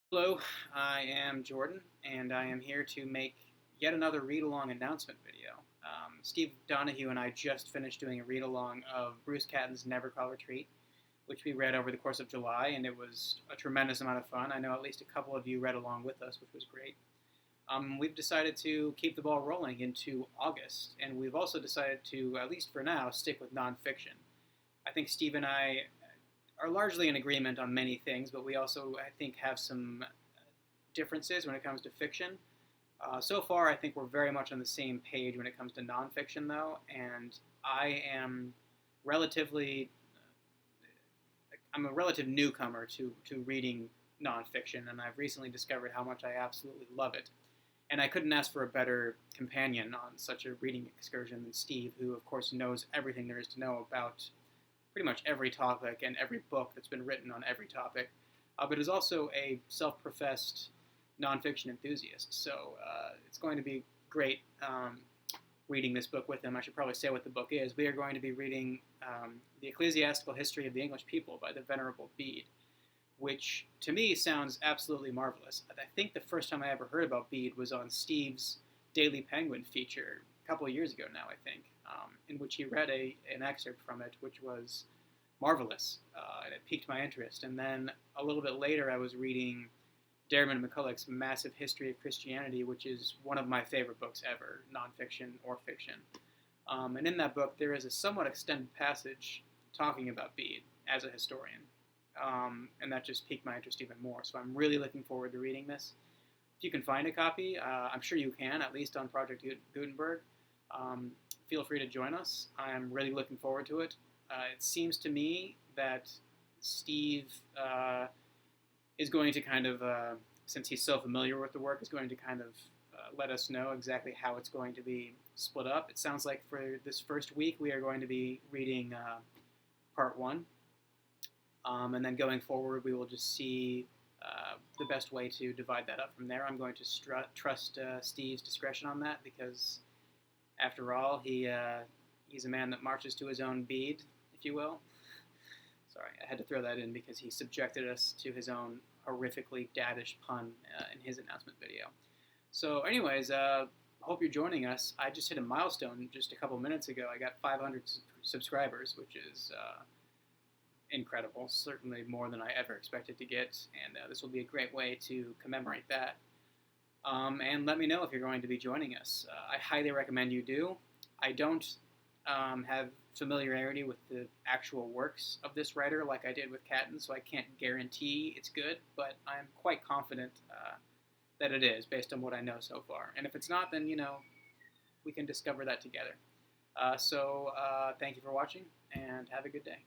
Hello, I am Jordan, and I am here to make yet another read-along announcement video. Steve Donahue and I just finished doing a read-along of Bruce Catton's Never Call Retreat, which we read over the course of July, and it was a tremendous amount of fun. I know at least a couple of you read along with us, which was great. We've decided to keep the ball rolling into August, and we've also decided to, at least for now, stick with nonfiction. I think Steve and I are largely in agreement on many things, but we also, I think, have some differences when it comes to fiction. So far, I think we're very much on the same page when it comes to nonfiction, though, and I am relatively, I'm a relative newcomer to reading nonfiction, and I've recently discovered how much I absolutely love it. And I couldn't ask for a better companion on such a reading excursion than Steve, who, of course, knows everything there is to know about pretty much every topic and every book that's been written on every topic, but is also a self-professed nonfiction enthusiast. So it's going to be great reading this book with him. I should probably say what the book is. We are going to be reading The Ecclesiastical History of the English People by the Venerable Bede, which to me sounds absolutely marvelous. I think the first time I ever heard about Bede was on Steve's Daily Penguin feature a couple of years ago now, I think, in which he read an excerpt from it, which was marvelous, and it piqued my interest. And then a little bit later, I was reading Dermot McCulloch's Massive History of Christianity, which is one of my favorite books ever, nonfiction or fiction. And in that book, there is a somewhat extended passage talking about Bede as a historian. And that just piqued my interest even more. So I'm really looking forward to reading this. If you can find a copy, I'm sure you can, at least on Project Gutenberg. Feel free to join us. I'm really looking forward to it. It seems to me that Steve is going to kind of, since he's so familiar with the work, is going to kind of let us know exactly how it's going to be split up. It sounds like for this first week we are going to be reading part one. And then going forward, we will just see the best way to divide that up from there. I'm going to trust Steve's discretion on that because, after all, he's a man that marches to his own bead, if you will. Sorry, I had to throw that in because he subjected us to his own horrifically daddish pun in his announcement video. So anyways, hope you're joining us. I just hit a milestone just a couple minutes ago. I got 500 subscribers, which is incredible, certainly more than I ever expected to get, and this will be a great way to commemorate that. And let me know if you're going to be joining us. I highly recommend you do. I don't have familiarity with the actual works of this writer like I did with Catton, so I can't guarantee it's good, but I'm quite confident that it is, based on what I know so far. And if it's not, then, we can discover that together. So thank you for watching, and have a good day.